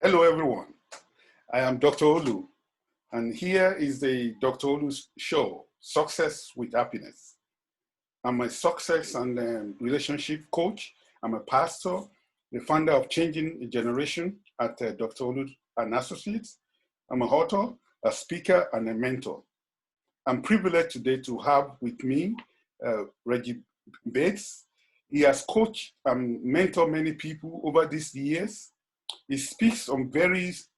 Hello, everyone. I am Dr. Olu, and here is the Dr. Olu's show, Success with Happiness. I'm a success and relationship coach. I'm a pastor, the founder of Changing a Generation at Dr. Olu and Associates. I'm an author, a speaker, and a mentor. I'm privileged today to have with me Reggie Bates. He has coached and mentored many people over these years. He speaks on various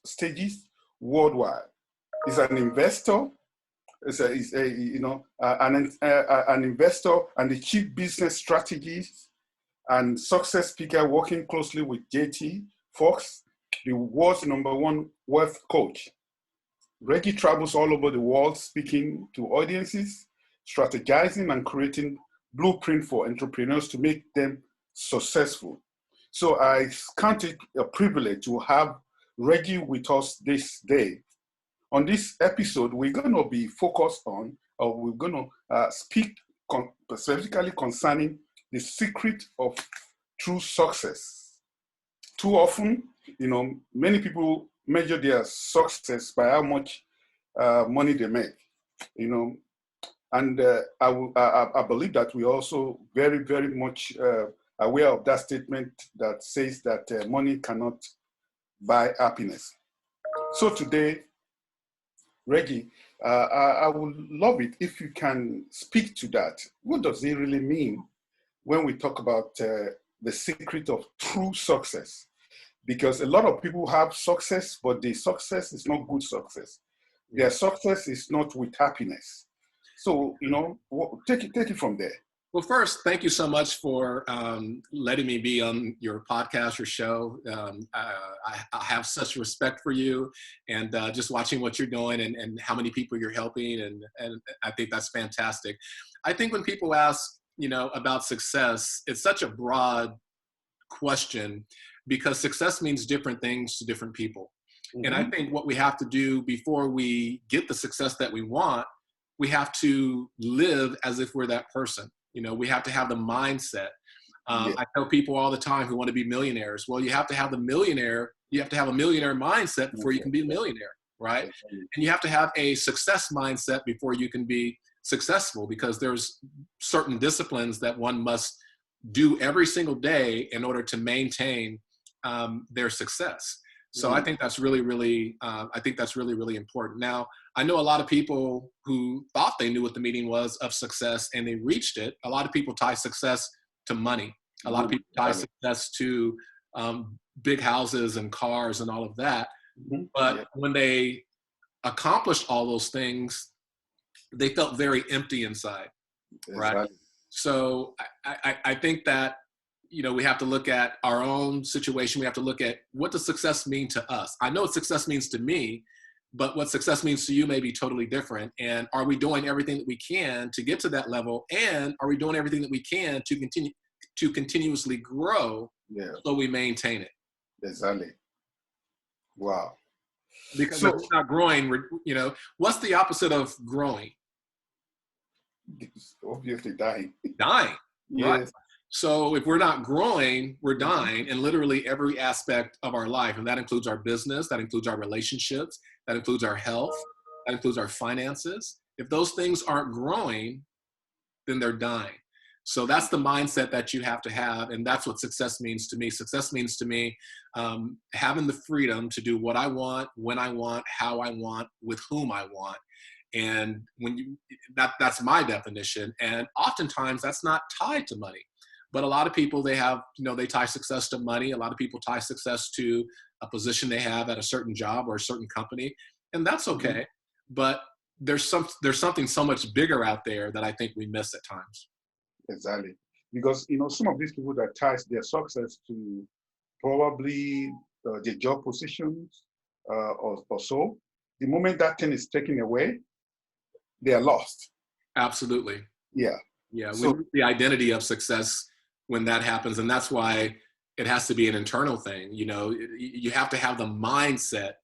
stages worldwide. He's an investor. An investor and the chief business strategist and success speaker, working closely with JT Fox, the world's #1 wealth coach. Reggie travels all over the world speaking to audiences, strategizing and creating blueprint for entrepreneurs to make them successful. So I count it a privilege to have Reggie with us this day. On this episode, we're going to be focused on, or we're going to speak specifically concerning the secret of true success. Too often, many people measure their success by how much money they make, and I believe that we also very, very much aware of that statement that says that money cannot buy happiness. So today, Reggie, I would love it if you can speak to that. What does it really mean when we talk about the secret of true success? Because a lot of people have success, but the success is not good success. Their success is not with happiness. So, take it from there. Well, first, thank you so much for letting me be on your podcast or show. I have such respect for you and just watching what you're doing and how many people you're helping. And I think that's fantastic. I think when people ask, about success, it's such a broad question because success means different things to different people. Mm-hmm. And I think what we have to do before we get the success that we want, we have to live as if we're that person. We have to have the mindset. I tell people all the time who want to be millionaires, well, you have to have a millionaire mindset before you can be a millionaire, right? And you have to have a success mindset before you can be successful because there's certain disciplines that one must do every single day in order to maintain their success. So I think that's really, really, really important. Now, I know a lot of people who thought they knew what the meaning was of success and they reached it. A lot of people tie success to money. A lot of people tie success to big houses and cars and all of that. But when they accomplished all those things, they felt very empty inside, right? So I think that we have to look at our own situation. We have to look at what does success mean to us. I know what success means to me, but what success means to you may be totally different. And are we doing everything that we can to get to that level? And are we doing everything that we can to continuously grow so we maintain it? Exactly. Wow. Because if we're not growing, what's the opposite of growing? It's obviously dying. Dying. Yes. Right. So if we're not growing, we're dying in literally every aspect of our life. And that includes our business, that includes our relationships, that includes our health, that includes our finances. If those things aren't growing, then they're dying. So that's the mindset that you have to have. And that's what success means to me. Success means to me having the freedom to do what I want, when I want, how I want, with whom I want. And that's my definition. And oftentimes that's not tied to money. But a lot of people, they tie success to money. A lot of people tie success to a position they have at a certain job or a certain company. And that's okay. Mm-hmm. But there's something so much bigger out there that I think we miss at times. Exactly. Because, some of these people that ties their success to probably their job positions or so, the moment that thing is taken away, they are lost. Absolutely. Yeah. Yeah. So, the identity of success when that happens. And that's why it has to be an internal thing. You have to have the mindset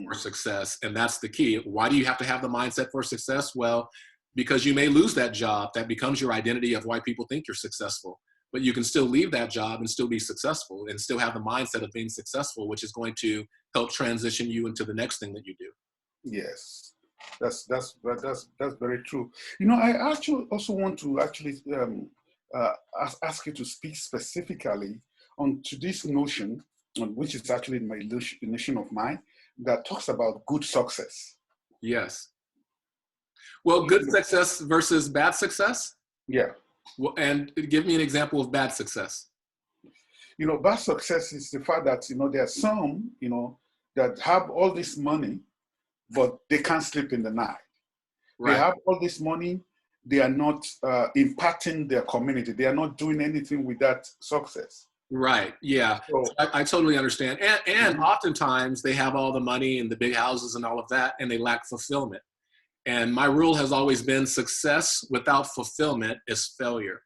for success. And that's the key. Why do you have to have the mindset for success? Well, because you may lose that job. That becomes your identity of why people think you're successful. but you can still leave that job and still be successful and still have the mindset of being successful, which is going to help transition you into the next thing that you do. Yes, that's very true. You know, I actually also want to ask you to speak specifically on to this notion, which is actually my notion of mine, that talks about good success. Yes. Well, good success versus bad success? Yeah. Well, and give me an example of bad success. You know, bad success is the fact that, you know, there are some, you know, that have all this money, but they can't sleep in the night. Right. They have all this money, they are not impacting their community. They are not doing anything with that success. Right. Yeah. So, I totally understand. And oftentimes they have all the money and the big houses and all of that, and they lack fulfillment. And my rule has always been success without fulfillment is failure.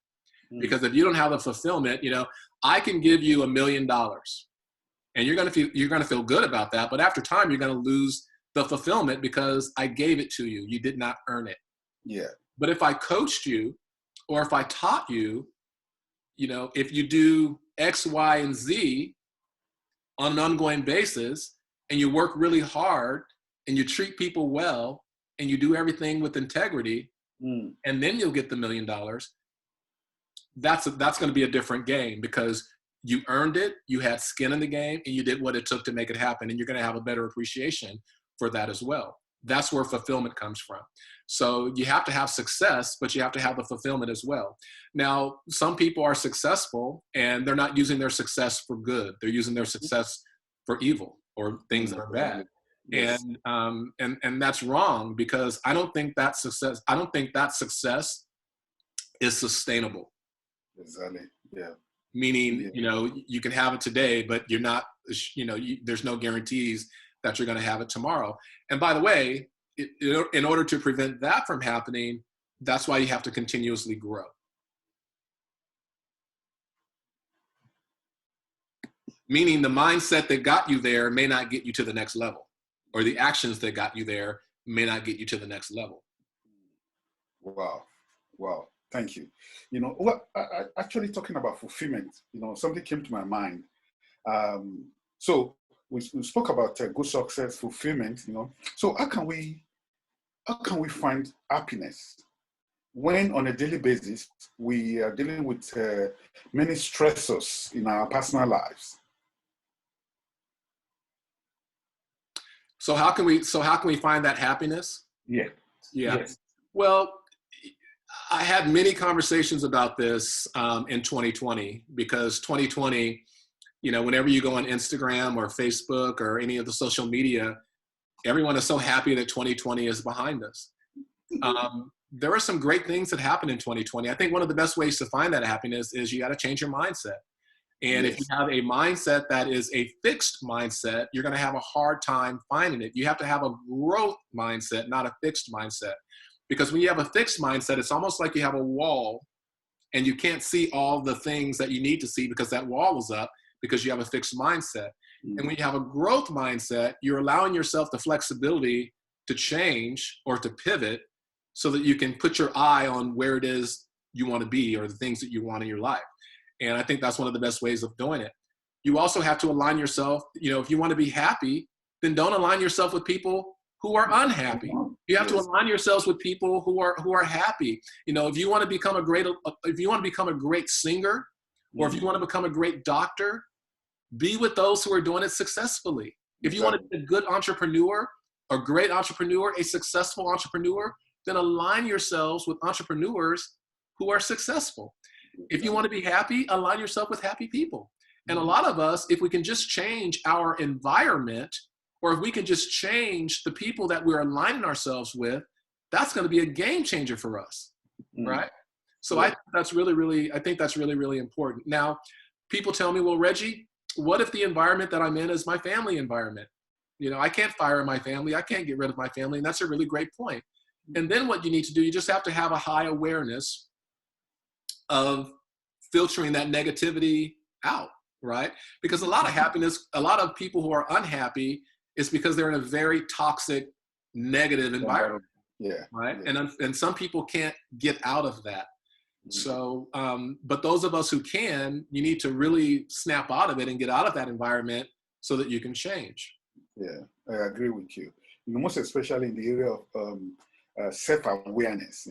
Because if you don't have the fulfillment, you know, I can give you $1 million and you're going to feel good about that. But after time, you're going to lose the fulfillment because I gave it to you. You did not earn it. Yeah. But if I coached you or if I taught you, you know, if you do X, Y, and Z on an ongoing basis and you work really hard and you treat people well and you do everything with integrity, and then you'll get the $1 million. That's going to be a different game because you earned it, you had skin in the game, and you did what it took to make it happen. And you're going to have a better appreciation for that as well. That's where fulfillment comes from. So you have to have success, but you have to have the fulfillment as well. Now, some people are successful and they're not using their success for good. They're using their success for evil or things that are bad. Yes. And that's wrong because I don't think that success is sustainable. Exactly. Yeah. Meaning, you know, you can have it today, but you're not, you know, there's no guarantees that you're going to have it tomorrow. And by the way, in order to prevent that from happening, that's why you have to continuously grow. Meaning the mindset that got you there may not get you to the next level, or the actions that got you there may not get you to the next level. Wow. Wow. Thank you. You know, well, actually talking about fulfillment, you know, something came to my mind. So we spoke about good success, fulfillment, you know. So how can we find happiness when on a daily basis we are dealing with many stressors in our personal lives? So how can we find that happiness? Yeah. Yes. Well, I had many conversations about this in 2020 because 2020, you know, whenever you go on Instagram or Facebook or any of the social media, everyone is so happy that 2020 is behind us. There are some great things that happened in 2020. I think one of the best ways to find that happiness is you got to change your mindset. And if you have a mindset that is a fixed mindset, you're going to have a hard time finding it. You have to have a growth mindset, not a fixed mindset. Because when you have a fixed mindset, it's almost like you have a wall and you can't see all the things that you need to see because that wall is up because you have a fixed mindset. And when you have a growth mindset, you're allowing yourself the flexibility to change or to pivot so that you can put your eye on where it is you want to be or the things that you want in your life. And I think that's one of the best ways of doing it. You also have to align yourself. You know, if you want to be happy, then don't align yourself with people who are unhappy. You have to align yourselves with people who are happy. You know, if you want to become a great singer, or if you want to become a great doctor, be with those who are doing it successfully. If you want to be a good entrepreneur, a great entrepreneur, a successful entrepreneur, then align yourselves with entrepreneurs who are successful. If you want to be happy, align yourself with happy people. And a lot of us, if we can just change our environment, or if we can just change the people that we're aligning ourselves with, that's going to be a game changer for us, right? So I think that's really, really important. Now, people tell me, well, Reggie, what if the environment that I'm in is my family environment? You know, I can't fire my family. I can't get rid of my family. And that's a really great point. And then what you need to do, you just have to have a high awareness of filtering that negativity out, right? Because a lot of people who are unhappy is because they're in a very toxic, negative environment. Yeah. Right. Yeah. And some people can't get out of that. So, but those of us who can, you need to really snap out of it and get out of that environment so that you can change. Yeah, I agree with you. Most especially in the area of self-awareness.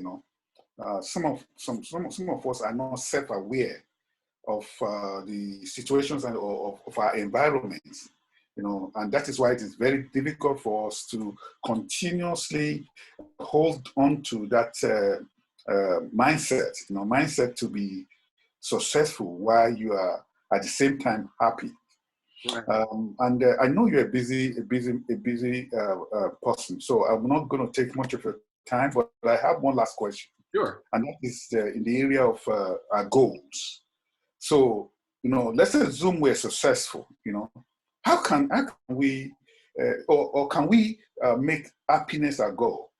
Some of us are not self-aware of the situations and of our environments. And that is why it is very difficult for us to continuously hold on to that mindset to be successful while you are at the same time happy. Right. And I know you're a busy person, so I'm not going to take much of your time, but I have one last question. Sure. And that is in the area of our goals. So, let's assume we're successful, how can we, or can we make happiness a goal?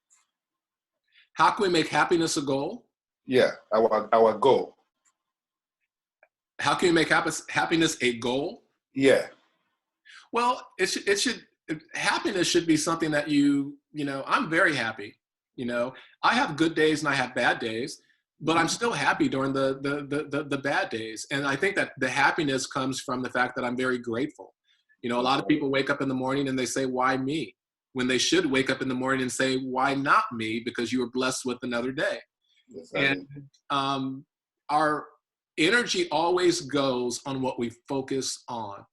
How can we make happiness a goal? Yeah, our goal. How can you make happiness a goal? Yeah. Well, happiness should be something that I'm very happy. I have good days and I have bad days, but I'm still happy during the bad days. And I think that the happiness comes from the fact that I'm very grateful. A lot of people wake up in the morning and they say, why me? When they should wake up in the morning and say, why not me? Because you were blessed with another day. Yes, and our energy always goes on what we focus on.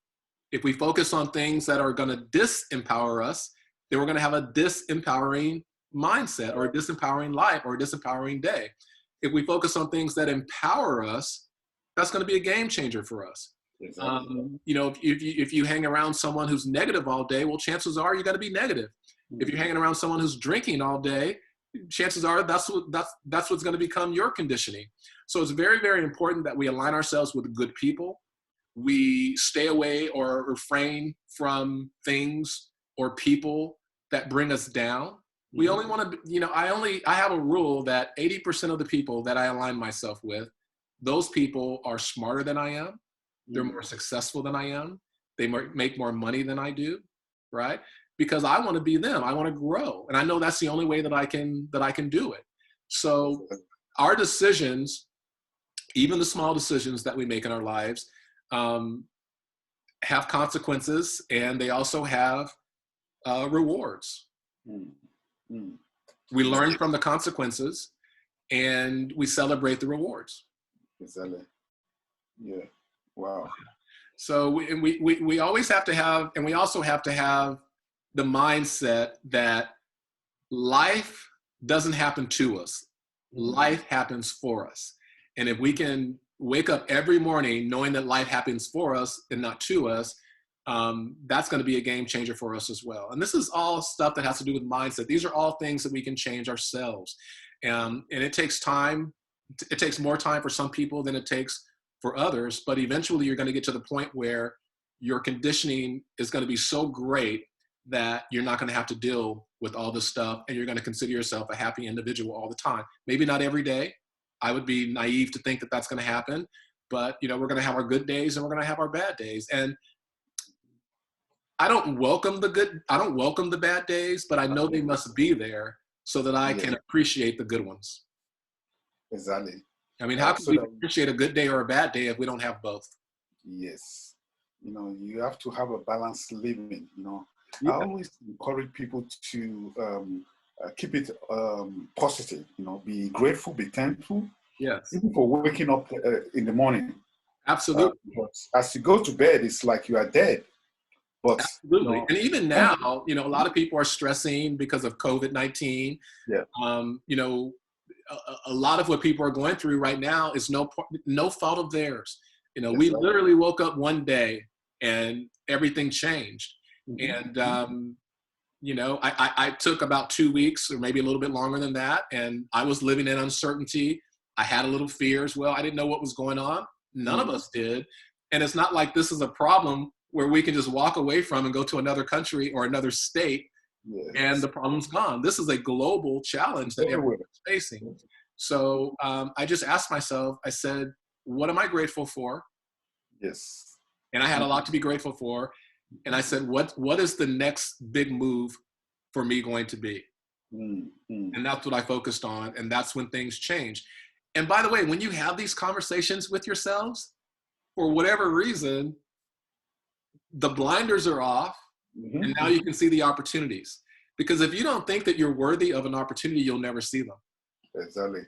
If we focus on things that are going to disempower us, then we're going to have a disempowering mindset or a disempowering life or a disempowering day. If we focus on things that empower us, that's going to be a game changer for us. Exactly. If you hang around someone who's negative all day, well, chances are you got to be negative. Mm-hmm. If you're hanging around someone who's drinking all day, chances are that's what's going to become your conditioning. So it's very, very important that we align ourselves with good people. We stay away or refrain from things or people that bring us down. We only want to, I have a rule that 80% of the people that I align myself with, those people are smarter than I am. They're more successful than I am. They make more money than I do, right? Because I want to be them. I want to grow. And I know that's the only way that I can do it. So our decisions, even the small decisions that we make in our lives, have consequences, and they also have rewards. We learn from the consequences, and we celebrate the rewards. Exactly. Yeah. Wow. So we always have to have, and we also have to have the mindset that life doesn't happen to us. Life happens for us. And if we can wake up every morning knowing that life happens for us and not to us, that's going to be a game changer for us as well. And this is all stuff that has to do with mindset. These are all things that we can change ourselves. And it takes time. It takes more time for some people than it takes for others. But eventually you're going to get to the point where your conditioning is going to be so great that you're not going to have to deal with all this stuff. And you're going to consider yourself a happy individual all the time. Maybe not every day. I would be naive to think that that's going to happen. But, we're going to have our good days and we're going to have our bad days. And I don't welcome the bad days, but I know they must be there so that I can appreciate the good ones. Exactly. I mean, how can we appreciate a good day or a bad day if we don't have both? Yes. You have to have a balanced living, Yeah. I always encourage people to keep it positive, be grateful, be thankful. Yes. Even for waking up in the morning. Absolutely. But as you go to bed, it's like you are dead. But, absolutely. And even now, a lot of people are stressing because of COVID-19. Yeah. A lot of what people are going through right now is no fault of theirs. Yes, we literally woke up one day and everything changed. Mm-hmm. And, I took about 2 weeks or maybe a little bit longer than that. And I was living in uncertainty. I had a little fear as well. I didn't know what was going on. None of us did. And it's not like this is a problem where we can just walk away from and go to another country or another state and the problem's gone. This is a global challenge that everyone is facing. So I just asked myself, I said, what am I grateful for? Yes. And I had a lot to be grateful for. And I said, what is the next big move for me going to be? And that's what I focused on. And that's when things changed. And by the way, when you have these conversations with yourselves, for whatever reason, the blinders are off, and now you can see the opportunities. Because if you don't think that you're worthy of an opportunity, you'll never see them. Exactly.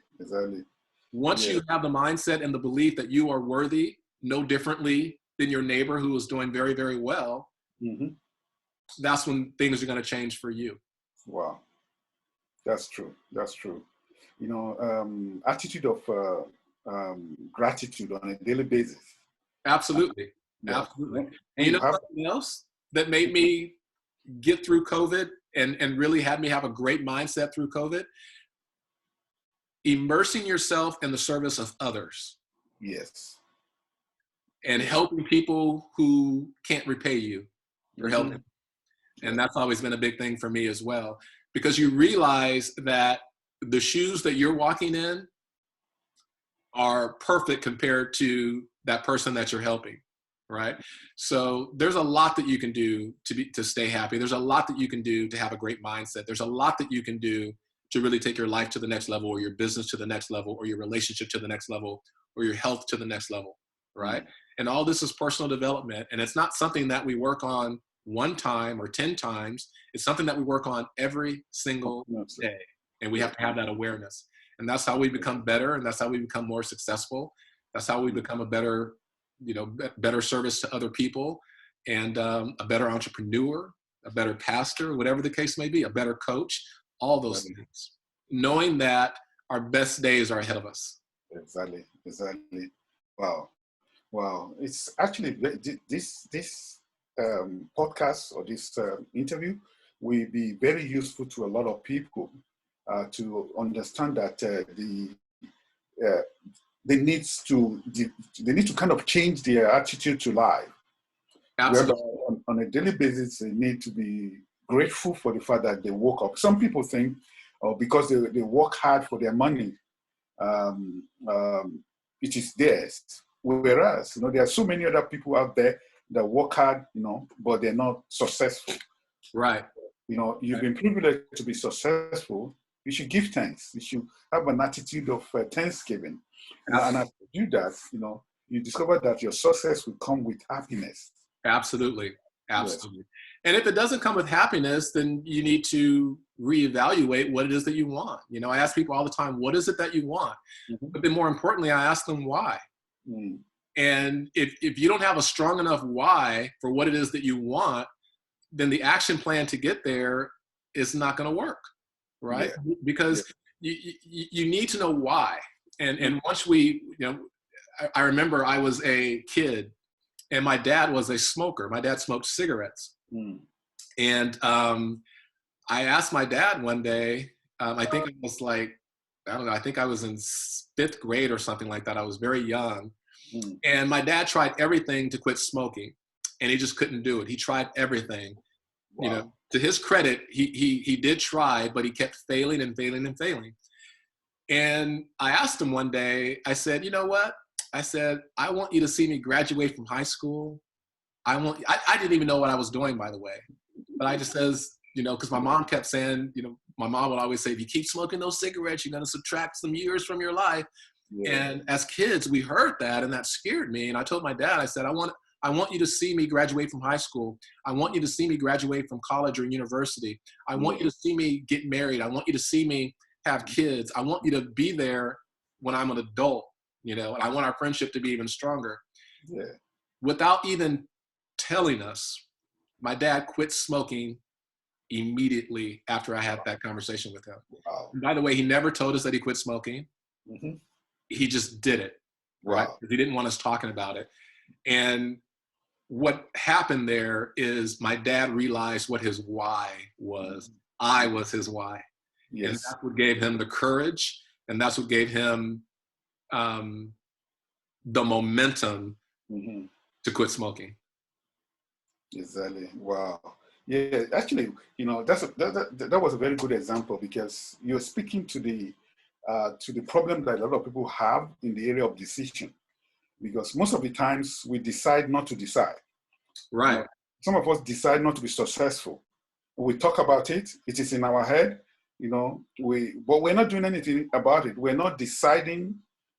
Once you have the mindset and the belief that you are worthy, no differently than your neighbor who is doing very, very well, that's when things are going to change for you. Wow. That's true. You know, attitude of gratitude on a daily basis. Absolutely. Yeah. Absolutely. And you know something else that made me get through COVID and really had me have a great mindset through COVID? Immersing yourself in the service of others. Yes. And helping people who can't repay you for helping. And that's always been a big thing for me as well, because you realize that the shoes that you're walking in are perfect compared to that person that you're helping, right? So there's a lot that you can do to stay happy. There's a lot that you can do to have a great mindset. There's a lot that you can do to really take your life to the next level, or your business to the next level, or your relationship to the next level, or your health to the next level, right? And all this is personal development, and it's not something that we work on one time or 10 times. It's something that we work on every single day, and we have to have that awareness. And that's how we become better, and that's how we become more successful. That's how we become a better, better service to other people, and a better entrepreneur, a better pastor, whatever the case may be, a better coach, all those things. Knowing that our best days are ahead of us. Exactly. Wow. It's actually this podcast or this interview will be very useful to a lot of people to understand that they need to kind of change their attitude to life. Absolutely. On a daily basis, they need to be grateful for the fact that they woke up. Some people think, because they work hard for their money, it is theirs. Whereas, there are so many other people out there that work hard, but they're not successful. Right. You've been privileged to be successful. You should give thanks. You should have an attitude of thanksgiving. And as you do that, you discover that your success will come with happiness. Absolutely. Yes. And if it doesn't come with happiness, then you need to reevaluate what it is that you want. I ask people all the time, what is it that you want? But then more importantly, I ask them why. And if you don't have a strong enough why for what it is that you want, then the action plan to get there is not going to work, right? Because you need to know why. And once I remember I was a kid, and my dad was a smoker. My dad smoked cigarettes. And I asked my dad one day, I think it was I think I was in 5th grade or something like that. I was very young. And my dad tried everything to quit smoking, and he just couldn't do it. He tried everything. Wow. To his credit, he did try, but he kept failing and failing and failing. And I asked him one day, I said, you know what? I said, I want you to see me graduate from high school. I didn't even know what I was doing, by the way. But I just says, because my mom kept saying, my mom would always say, if you keep smoking those cigarettes, you're going to subtract some years from your life. And as kids, we heard that, and that scared me. And I told my dad, I said, I want you to see me graduate from high school. I want you to see me graduate from college or university. I want you to see me get married. I want you to see me have kids. I want you to be there when I'm an adult, and I want our friendship to be even stronger. Without even telling us, my dad quit smoking immediately after I had that conversation with him. Wow. And by the way, he never told us that he quit smoking. He just did it, right? Because he didn't want us talking about it. And what happened there is my dad realized what his why was. I was his why. And that's what gave him the courage, and that's what gave him the momentum to quit smoking. Exactly. Wow. Yeah, actually, that was a very good example, because you're speaking to the problem that a lot of people have in the area of decision, because most of the times we decide not to decide. Right. Some of us decide not to be successful. We talk about it. It is in our head, but we're not doing anything about it. We're not deciding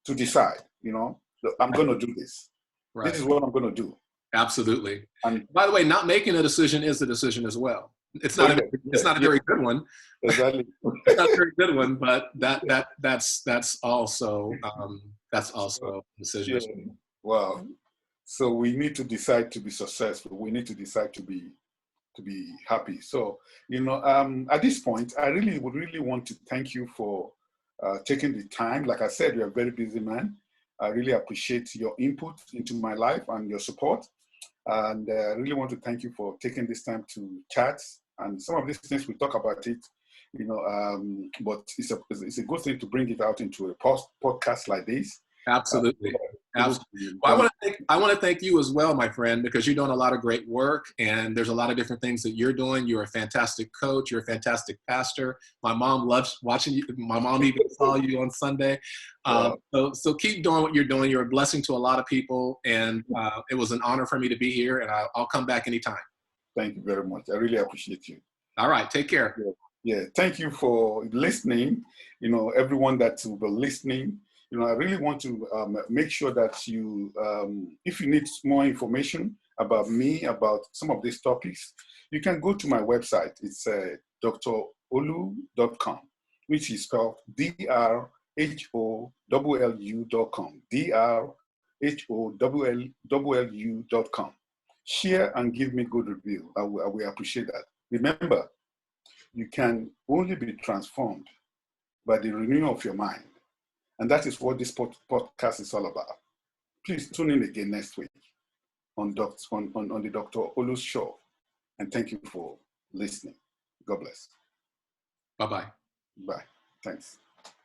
to decide, you know, I'm going to do this. Right. This is what I'm going to do. Absolutely. And by the way, not making a decision is a decision as well. It's not it's not a very good one. Exactly. It's not a very good one, but that's also a decision. Yeah. Wow. So we need to decide to be successful. We need to decide to be happy. So, you know, at this point, I would really want to thank you for taking the time. Like I said, you're a very busy man. I really appreciate your input into my life and your support. And I really want to thank you for taking this time to chat. And some of these things, we talk about it, you know, but it's a good thing to bring it out into a podcast like this. Absolutely. Absolutely. Well, I want to thank you as well, my friend, because you're doing a lot of great work, and there's a lot of different things that you're doing. You're a fantastic coach. You're a fantastic pastor. My mom loves watching you. My mom even saw you on Sunday. So keep doing what you're doing. You're a blessing to a lot of people, and it was an honor for me to be here, and I'll come back anytime. Thank you very much. I really appreciate you. All right. Take care. Yeah. Thank you for listening. You know, everyone that will be listening. You know, I really want to make sure that you, if you need more information about me, about some of these topics, you can go to my website. It's drolu.com, which is spelled drhollu.com, drhollu.com. Share and give me good review. I will appreciate that. Remember, you can only be transformed by the renewal of your mind. And that is what this podcast is all about. Please tune in again next week on the Dr. Olu's show. And thank you for listening. God bless. Bye-bye. Bye. Thanks.